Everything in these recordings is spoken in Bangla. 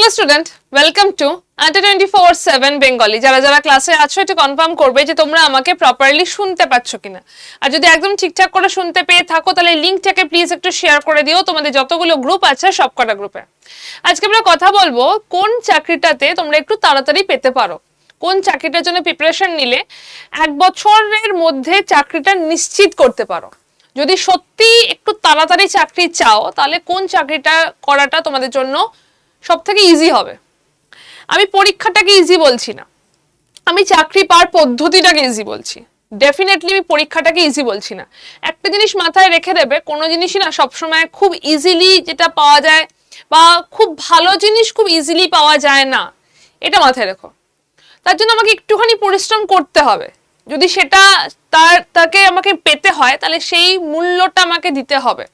Hello student, welcome to Adda247 Bengali. যারা যারা ক্লাসে আছো এটা কনফার্ম করবে যে তোমরা আমাকে প্রপারলি শুনতে পাচ্ছ কিনা। আর যদি একদম ঠিকঠাক করে শুনতে পেয়ে থাকো তাহলে লিংকটাকে প্লিজ একটু শেয়ার করে দিও তোমাদের যতগুলো গ্রুপ আছে সবকটা গ্রুপে। আজকে আমরা কথা বলবো কোন চাকরিটাতে তোমরা একটু তাড়াতাড়ি পেতে পারো, কোন চাকরিটার জন্য প্রিপারেশন নিলে 1 বছরের মধ্যে চাকরিটা নিশ্চিত করতে পারো। যদি সত্যি একটু তাড়াতাড়ি চাকরি চাও তাহলে কোন চাকরিটা করাটা তোমাদের জন্য সবথেকে ইজি হবে। আমি পরীক্ষাটাকে ইজি বলছি না, আমি চাকরি পাওয়ার পদ্ধতিটাকে ইজি বলছি। ডেফিনেটলি আমি পরীক্ষাটাকে ইজি বলছি না। একটা জিনিস মাথায় রেখে দেবে, কোনো জিনিসই না সবসময় খুব ইজিলি যেটা পাওয়া যায় বা খুব ভালো জিনিস খুব ইজিলি পাওয়া যায় না, এটা মাথায় রেখো। তার জন্য আমাকে একটুখানি পরিশ্রম করতে হবে। যদি সেটা তাকে আমাকে পেতে হয় তাহলে সেই মূল্যটা আমাকে দিতে হবে।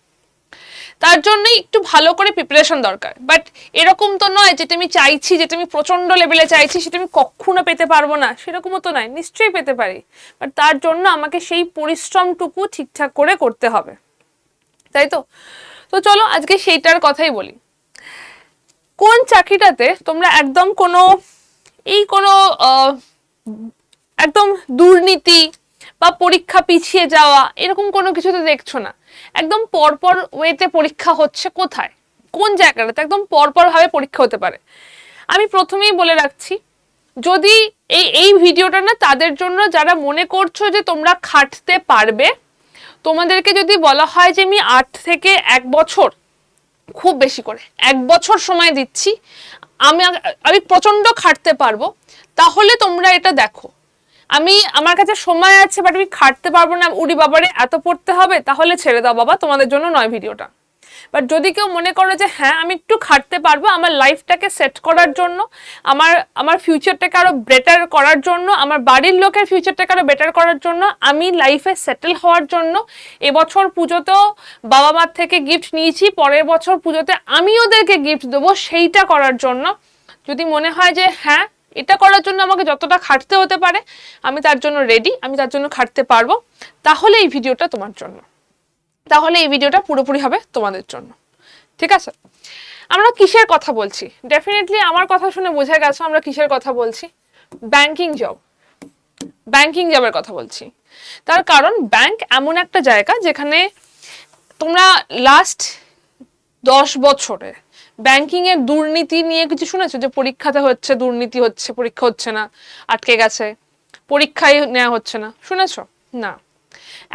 তার জন্য একটু ভালো করে প্রিপারেশন দরকার। বাট এরকম তো নয় যেটা আমি চাইছি, যেটা আমি প্রচন্ড লেভেলে চাইছি সেটা আমি কখনো পেতে পারবো না, সেরকমও তো নয়, নিশ্চয়ই পেতে পারি। বাট তার জন্য আমাকে সেই পরিশ্রমটুকু ঠিকঠাক করে করতে হবে, তাই তো? তো চলো আজকে সেইটার কথাই বলি। কোন চাকরিটাতে তোমরা একদম কোনো একদম দুর্নীতি বা পরীক্ষা পিছিয়ে যাওয়া এরকম কোনো কিছুতে দেখছো না। একদম পরপর ওয়েতে পরীক্ষা হচ্ছে। কোথায়, কোন জায়গাটাতে একদম পরপর ভাবে পরীক্ষা হতে পারে। আমি প্রথমেই বলে রাখছি, যদি এই ভিডিওটা না তাদের জন্য যারা মনে করছো যে তোমরা খাটতে পারবে। তোমাদেরকে যদি বলা হয় যে আমি 8 থেকে 1 বছর, খুব বেশি করে 1 বছর সময় দিচ্ছি, আমি প্রচন্ড খাটতে পারবো, তাহলে তোমরা এটা দেখো। আমার কাছে সময় আছে বাট আমি খাটতে পারবো না, উড়ি বাবারে এত পড়তে হবে, তাহলে ছেড়ে দাও বাবা, তোমাদের জন্য নয় ভিডিওটা। বাট যদি কেউ মনে করো যে হ্যাঁ আমি একটু খাটতে পারবো, আমার লাইফটাকে সেট করার জন্য, আমার ফিউচারটাকে আরো বেটার করার জন্য, আমার বাড়ির লোকের ফিউচারটাকে আরো বেটার করার জন্য, আমি লাইফে সেটেল হওয়ার জন্য, এবছর পুজোতেও বাবা মার থেকে গিফট নিয়েছি, পরের বছর পুজোতে আমি ওদেরকে গিফট দেবো, সেইটা করার জন্য যদি মনে হয় যে হ্যাঁ এটা করার জন্য আমাকে যতটা খাটতে হতে পারে আমি তার জন্য রেডি, আমি তার জন্য খাটতে পারবো, তাহলে এই ভিডিওটা তোমার জন্য, তাহলে এই ভিডিওটা পুরোপুরি হবে তোমাদের জন্য। ঠিক আছে? আমরা কিসের কথা বলছি? ডেফিনেটলি আমার কথা শুনে বোঝা গেছে আমরা কিসের কথা বলছি। ব্যাংকিং জব, ব্যাংকিং জবের কথা বলছি। তার কারণ ব্যাংক এমন একটা জায়গা যেখানে তোমরা লাস্ট 10 বছরে ব্যাংকিং এর দুর্নীতি নিয়ে কিছু শুনেছো? যে পরীক্ষাতে হচ্ছে দুর্নীতি হচ্ছে, পরীক্ষা হচ্ছে না, আটকে গেছে, পরীক্ষায় নেওয়া হচ্ছে না, শুনেছো? না।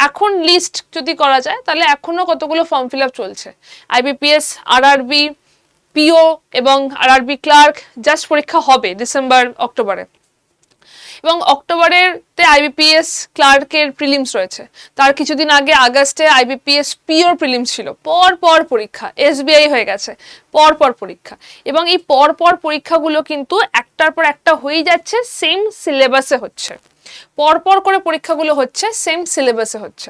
এখন লিস্ট যদি করা যায় তাহলে এখনো কতগুলো ফর্ম ফিল আপ চলছে। IBPS, RRB, PO এবং RRB ক্লার্ক জাস্ট পরীক্ষা হবে ডিসেম্বর অক্টোবরে, এবং অক্টোবরেতে IBPS ক্লার্কের প্রিলিমস রয়েছে। তার কিছুদিন আগে আগস্টে IBPS POর প্রিলিমস ছিল। পর পরীক্ষা, SBI হয়ে গেছে, পর পরীক্ষা। এবং এই পর পরীক্ষাগুলো কিন্তু একটার পর একটা হয়ে যাচ্ছে, সেম সিলেবাসে হচ্ছে। পরপর করে পরীক্ষাগুলো হচ্ছে, সেম সিলেবাসে হচ্ছে।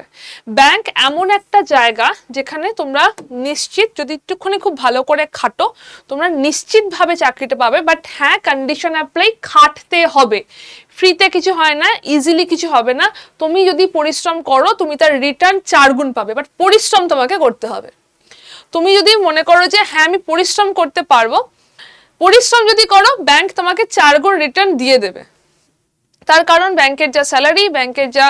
ব্যাংক এমন একটা জায়গা যেখানে তোমরা নিশ্চিত, যদি একটুখানি খুব ভালো করে খাটো, তোমরা নিশ্চিতভাবে চাকরিটা পাবে। বাট হ্যাঁ, কন্ডিশন অ্যাপ্লাই, খাটতে হবে। ফ্রিতে কিছু হয় না, ইজিলি কিছু হবে না। তুমি যদি পরিশ্রম করো তুমি তার রিটার্ন 4 গুণ পাবে, বাট পরিশ্রম তোমাকে করতে হবে। তুমি যদি মনে করো যে হ্যাঁ আমি পরিশ্রম করতে পারবো, পরিশ্রম যদি করো ব্যাংক তোমাকে 4 গুণ রিটার্ন দিয়ে দেবে। তার কারণ ব্যাংকের যা স্যালারি, ব্যাংকের যা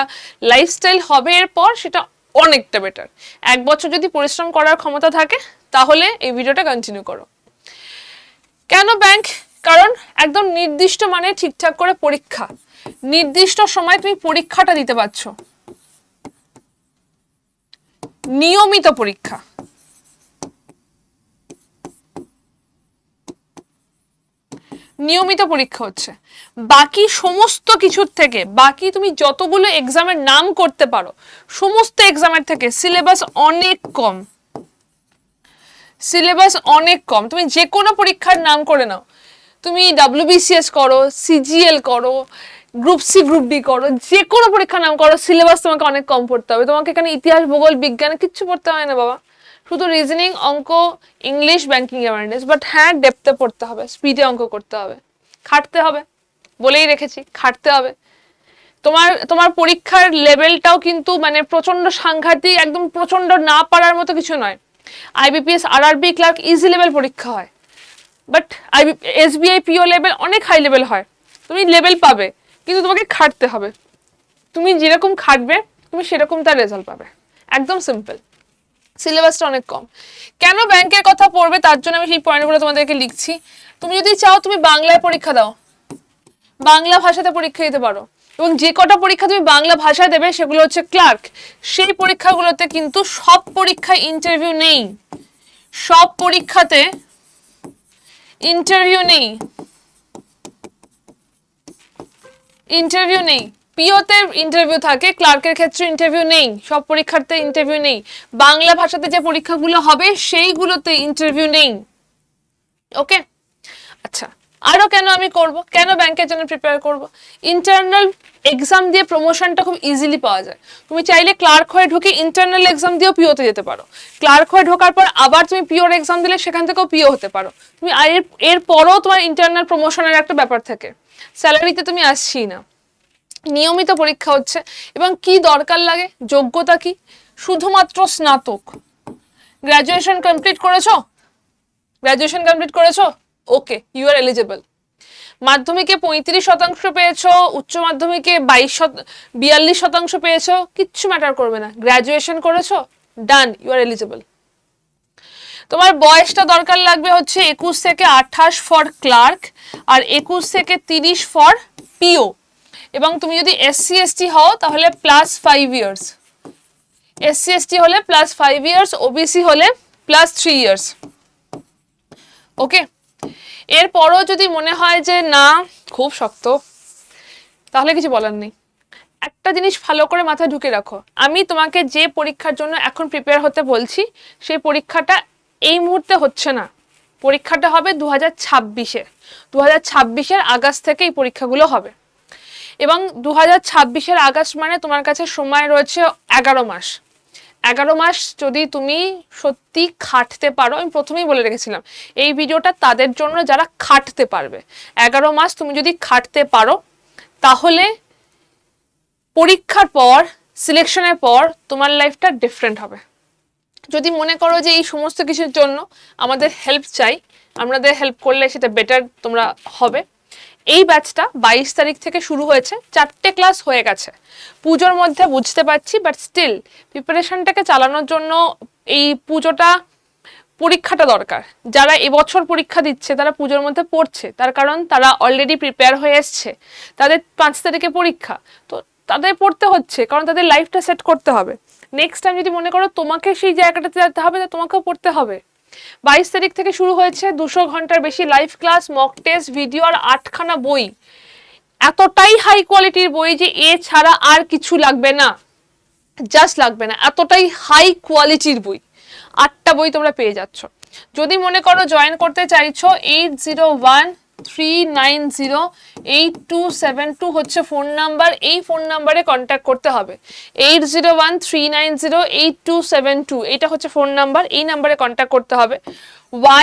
লাইফস্টাইল হবে এরপর, সেটা অনেকটা বেটার। 1 বছর যদি পরিশ্রম করার ক্ষমতা থাকে তাহলে এই ভিডিওটা কন্টিনিউ করো। কেন ব্যাংক? কারণ একদম নির্দিষ্ট মানে ঠিকঠাক করে পরীক্ষা, নির্দিষ্ট সময় তুমি পরীক্ষাটা দিতে পারছো, নিয়মিত পরীক্ষা। নিয়মিত পরীক্ষা হচ্ছে। বাকি সমস্ত কিছুর থেকে, বাকি তুমি যতগুলো এক্সামের নাম করতে পারো সমস্ত এক্সামের থেকে সিলেবাস অনেক কম, সিলেবাস অনেক কম। তুমি যে কোনো পরীক্ষার নাম করে নাও, তুমি WBCS করো, CGL করো, গ্রুপ C গ্রুপ D করো, যে কোনো পরীক্ষার নাম করো, সিলেবাস তোমাকে অনেক কম পড়তে হবে। তোমাকে এখানে ইতিহাস, ভূগোল, বিজ্ঞান কিচ্ছু পড়তে হয় না বাবা, শুধু রিজনিং, অঙ্ক, ইংলিশ, ব্যাংকিং অ্যাওয়ারনেস। বাট হ্যাঁ, ডেপথে পড়তে হবে, স্পিডে অঙ্ক করতে হবে, খাটতে হবে, বলেই রেখেছি খাটতে হবে। তোমার পরীক্ষার লেভেলটাও কিন্তু মানে প্রচন্ড সাংঘাতিক, একদম প্রচন্ড না পারার মতো কিছু নয়। IBPS, RRB clerk easy level পরীক্ষা হয়, বাট SBI PO লেভেল অনেক হাই লেভেল হয়, তুমি লেভেল পাবে, কিন্তু তোমাকে খাটতে হবে, তুমি যেরকম খাটবে তুমি সেরকম তার রেজাল্ট পাবে, একদম সিম্পল। সিলেবাসটা অনেক কম। কেন ব্যাংকের কথা পড়বে তার জন্য আমি সেই পয়েন্টগুলো তোমাদেরকে লিখছি। তুমি যদি চাও তুমি বাংলায় পরীক্ষা দাও, বাংলা ভাষাতে পরীক্ষা দিতে পারো, এবং যে কটা পরীক্ষা তুমি বাংলা ভাষায় দেবে সেগুলো হচ্ছে ক্লার্ক, সেই পরীক্ষাগুলোতে কিন্তু সব পরীক্ষায় ইন্টারভিউ নেই, সব পরীক্ষাতে ইন্টারভিউ নেই, ইন্টারভিউ নেই। পিওতে ইন্টারভিউ থাকে, ক্লার্কের ক্ষেত্রে ইন্টারভিউ নেই, সব পরীক্ষাতে ইন্টারভিউ নেই। বাংলা ভাষাতে যে পরীক্ষাগুলো হবে সেইগুলোতে ইন্টারভিউ নেই। ওকে, আচ্ছা, আরো কেন আমি করব, কেন ব্যাংকের জন্য প্রিপেয়ার করব? ইন্টারনাল এক্সাম দিয়ে প্রমোশনটা খুব ইজিলি পাওয়া যায়। তুমি চাইলে ক্লার্ক হয়ে ঢুকে ইন্টারনাল এক্সাম দিয়েও পিওতে যেতে পারো, ক্লার্ক হয়ে ঢোকার পর আবার তুমি পিওর এক্সাম দিলে সেখান থেকেও পিও হতে পারো। তুমি এর পরও তোমার ইন্টারনাল প্রমোশনের একটা ব্যাপার থাকে, স্যালারিতে তুমি আসছি না, নিয়মিত পরীক্ষা হচ্ছে। এবং কি দরকার লাগে, যোগ্যতা কি? শুধুমাত্র স্নাতক, গ্র্যাজুয়েশন কমপ্লিট করেছো, গ্র্যাজুয়েশন কমপ্লিট করেছো, ওকে, ইউ আর এলিজিবল। মাধ্যমিকে 35% পেয়েছো, উচ্চ মাধ্যমিকে 42% পেয়েছো, কিচ্ছু ম্যাটার করবে না, গ্র্যাজুয়েশন করেছো, ডান, ইউ আর এলিজিবল। তোমার বয়সটা দরকার লাগবে হচ্ছে 21 থেকে 28 ফর ক্লার্ক, আর 21 থেকে 30 ফর পিও। এবং তুমি যদি SC ST হও তাহলে +5 ইয়ার্স, SC ST হলে +5 ইয়ার্স, OBC হলে +3 ইয়ার্স। ওকে, এরপরও যদি মনে হয় যে না খুব শক্ত, তাহলে কিছু বলার নেই। একটা জিনিস ভালো করে মাথায় ঢুকে রাখো, আমি তোমাকে যে পরীক্ষার জন্য এখন প্রিপেয়ার হতে বলছি সেই পরীক্ষাটা এই মুহূর্তে হচ্ছে না, পরীক্ষাটা হবে 2026-এ, 2026-এর আগস্ট থেকে এই পরীক্ষাগুলো হবে। এবং 2026-এর আগস্ট মানে তোমার কাছে সময় রয়েছে 11 মাস। 11 মাস যদি তুমি সত্যি খাটতে পারো, আমি প্রথমেই বলে রেখেছিলাম এই ভিডিওটা তাদের জন্য যারা খাটতে পারবে। 11 মাস তুমি যদি খাটতে পারো তাহলে পরীক্ষার পর, সিলেকশনের পর তোমার লাইফটা ডিফারেন্ট হবে। যদি মনে করো যে এই সমস্ত কিছুর জন্য আমাদের হেল্প চাই, আমাদের হেল্প করলে সেটা বেটার তোমরা হবে, এই ব্যাচটা 22 তারিখ থেকে শুরু হয়েছে, 4টে ক্লাস হয়ে গেছে। পুজোর মধ্যে বুঝতে পারছি, বাট স্টিল প্রিপারেশনটাকে চালানোর জন্য এই পুজোটা, পরীক্ষাটা দরকার। যারা এবছর পরীক্ষা দিচ্ছে তারা পুজোর মধ্যে পড়ছে, তার কারণ তারা অলরেডি প্রিপেয়ার হয়ে এসছে, তাদের 5 তারিখে পরীক্ষা, তো তাদের পড়তে হচ্ছে, কারণ তাদের লাইফটা সেট করতে হবে। নেক্সট টাইম যদি মনে করো তোমাকে সেই জায়গাটাতে যেতে হবে, তোমাকেও পড়তে হবে। 22 তারিখ থেকে শুরু হয়েছে, 200 ঘন্টার বেশি live class, mock test, video, আর 8খানা বই। এতটাই হাই কোয়ালিটির বই যে এ ছাড়া আর কিছু লাগবে না, জাস্ট লাগবে না, এতটাই হাই কোয়ালিটির বই। 8টা বই তোমরা পেয়ে যাচ্ছ। যদি মনে করো জয়েন করতে চাইছো, 8013908272 হচ্ছে ফোন নাম্বার, এই ফোন নাম্বারে কন্ট্যাক্ট করতে হবে। 8013908272, এটা হচ্ছে ফোন নাম্বার, এই নাম্বারে কন্ট্যাক্ট করতে হবে।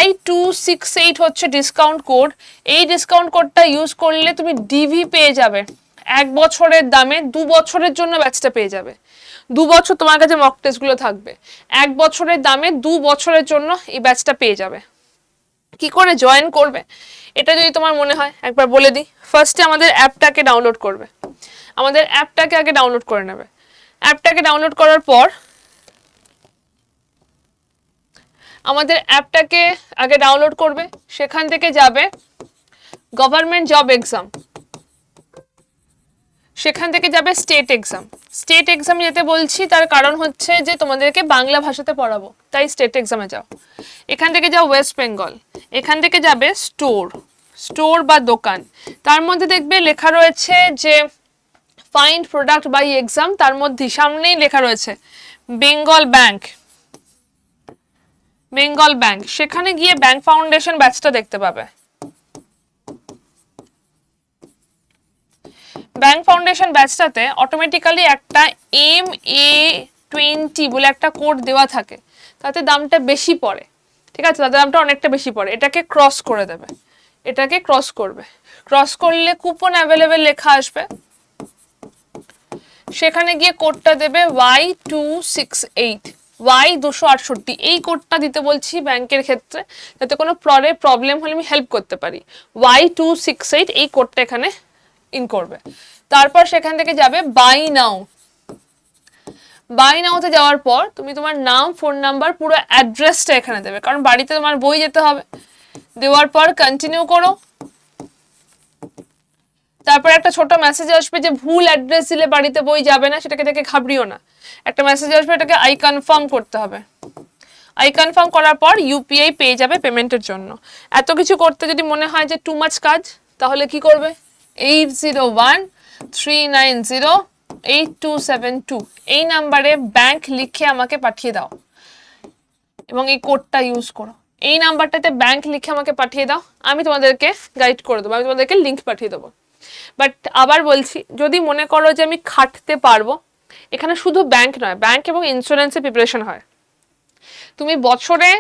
Y268 হচ্ছে ডিসকাউন্ট কোড, এই ডিসকাউন্ট কোডটা ইউজ করলে তুমি ডিভি পেয়ে যাবে 1 বছরের দামে, 2 বছরের জন্য ব্যাচটা পেয়ে যাবে। 2 বছর তোমার কাছে মক টেস্টগুলো থাকবে, 1 বছরের দামে 2 বছরের জন্য এই ব্যাচটা পেয়ে যাবে। কি করে জয়েন করবে এটা যদি তোমার মনে হয় একবার বলে দিই। ফার্স্টে আমাদের অ্যাপটাকে ডাউনলোড করবে, আমাদের অ্যাপটাকে আগে ডাউনলোড করে নেবে। অ্যাপটাকে ডাউনলোড করার পর আমাদের অ্যাপটাকে আগে ডাউনলোড করবে, সেখান থেকে যাবে গভর্নমেন্ট জব এক্সাম, সেখান থেকে যাবে স্টেট এক্সাম। স্টেট এক্সামে যেতে বলছি তার কারণ হচ্ছে যে তোমাদেরকে বাংলা ভাষাতে পড়াবো, তাই স্টেট এক্সামে যাও। এখান থেকে যাও ওয়েস্ট বেঙ্গল, এখান থেকে যাবে স্টোর, স্টোর বা দোকান, তার মধ্যে দেখবে লেখা রয়েছে যে ফাইন্ড প্রোডাক্ট বাই এক্সাম, তার মধ্যে সামনেই লেখা রয়েছে বেঙ্গল ব্যাংক, বেঙ্গল ব্যাংক। সেখানে গিয়ে ব্যাংক ফাউন্ডেশন ব্যাচটা দেখতে পাবে। ব্যাংক ফাউন্ডেশন ব্যাচটাতে অটোমেটিক্যালি একটা MA20 বলে একটা কোড দেওয়া থাকে, তাতে দামটা বেশি পড়ে, ঠিক আছে, তাতে দামটা অনেকটা বেশি পড়ে। এটাকে ক্রস করে দেবে, এটাকে ক্রস করবে, ক্রস করলে কুপন অ্যাভেলেবেল লেখা আসবে, সেখানে গিয়ে কোডটা দেবে Y268, Y268 এই কোডটা দিতে বলছি ব্যাংকের ক্ষেত্রে, যাতে কোনো প্রবলেম হলে আমি হেল্প করতে পারি। Y268 এই কোডটা এখানে ইন করবে। তারপর সেখান থেকে যাবে বাই নাও। বাই নাওতে যাওয়ার পর তুমি তোমার নাম, ফোন নাম্বার, পুরো অ্যাড্রেসটা এখানে দেবে, কারণ বাড়িতে তোমার বই যেতে হবে। দেওয়ার পর কন্টিনিউ করো। তারপর একটা ছোট মেসেজ আসবে যে ভুল অ্যাড্রেস দিলে বাড়িতে বই যাবে না, সেটাকে দেখে ঘাবড়িও না। একটা মেসেজ আসবে, এটাকে আই কনফার্ম করতে হবে। আই কনফার্ম করার পর ইউপিআই পেয়ে যাবে পেমেন্টের জন্য। এত কিছু করতে যদি মনে হয় যে টু মাচ কাজ, তাহলে কি করবে, 8013908272 এই নাম্বারে ব্যাংক লিখে আমাকে পাঠিয়ে দাও এবং এই কোডটা ইউজ করো। এই নাম্বারটাতে ব্যাংক লিখে আমাকে পাঠিয়ে দাও, আমি তোমাদেরকে গাইড করে দেবো, আমি তোমাদেরকে লিঙ্ক পাঠিয়ে দেবো। বাট আবার বলছি, যদি মনে করো যে আমি খাটতে পারবো, এখানে শুধু ব্যাংক নয়, ব্যাংক এবং ইন্স্যুরেন্সের প্রিপারেশন হয়। তুমি বছরে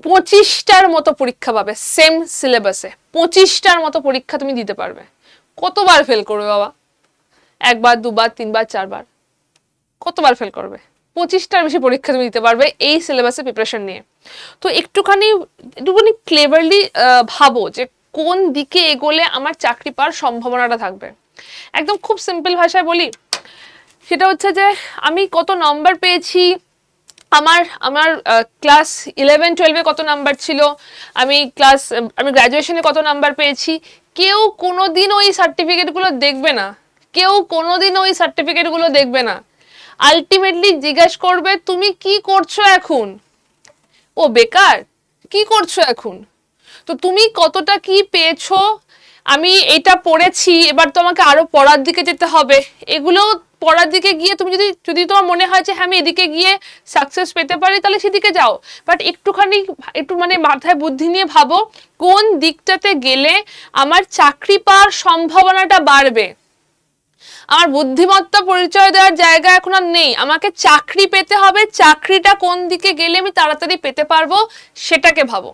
25টার মতো পরীক্ষা পাবে, সেম সিলেবাসে 25টার মতো পরীক্ষা তুমি দিতে পারবে। কতবার ফেল করবে বাবা? একবার, দুবার, তিনবার, চারবার? কতবার ফেল করবে? 25টার বেশি পরীক্ষা তুমি দিতে পারবে এই সিলেবাসে প্রিপারেশন নিয়ে। তো একটুখানি ক্লেভারলি ভাবো যে কোন দিকে এগোলে আমার চাকরি পাওয়ার সম্ভাবনাটা থাকবে। একদম খুব সিম্পল ভাষায় বলি, সেটা হচ্ছে যে আমি কত নাম্বার পেয়েছি, আমার ক্লাস 11-12-এ কত নাম্বার ছিল, আমি গ্র্যাজুয়েশনে কত নাম্বার পেয়েছি, কেউ কোনোদিন ওই সার্টিফিকেটগুলো দেখবে না। কেউ কোনোদিন ওই সার্টিফিকেটগুলো দেখবে না। আলটিমেটলি জিজ্ঞাসা করবে তুমি কি করছো এখন? ও বেকার, কি করছো এখন? তো তুমি কতটা কি পেয়েছো, আমি এটা পড়েছি, এবার তোমাকে আরো পড়ার দিকে যেতে হবে। এগুলো পড়ার দিকে গিয়ে তুমি যদি তোমার মনে হয় যে হ্যাঁ আমি এদিকে গিয়ে সাকসেস পেতে পারি, তাহলে সেদিকে যাও। বাট একটু মানে মাথায় বুদ্ধি নিয়ে ভাবো কোন দিকটাতে গেলে আমার চাকরি পাওয়ার সম্ভাবনাটা বাড়বে। আমার বুদ্ধিমত্তা পরিচয় দেওয়ার জায়গা এখন আর নেই, আমাকে চাকরি পেতে হবে। চাকরিটা কোন দিকে গেলে আমি তাড়াতাড়ি পেতে পারবো, সেটাকে ভাবো।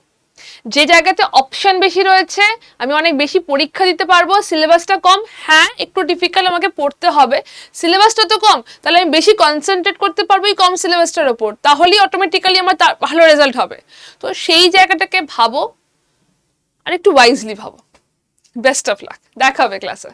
যে জায়গাতে অপশন বেশি রয়েছে, আমি অনেক বেশি পরীক্ষা দিতে পারবো, সিলেবাসটা কম, হ্যাঁ একটু ডিফিকাল্ট আমাকে পড়তে হবে, সিলেবাসটা তো কম, তাহলে আমি বেশি কনসেন্ট্রেট করতে পারবো এই কম সিলেবাসটার ওপর, তাহলেই অটোমেটিক্যালি আমার ভালো রেজাল্ট হবে। তো সেই জায়গাটাকে ভাবো আর একটু ওয়াইজলি ভাবো। বেস্ট অফ লাক, দেখা হবে ক্লাসে।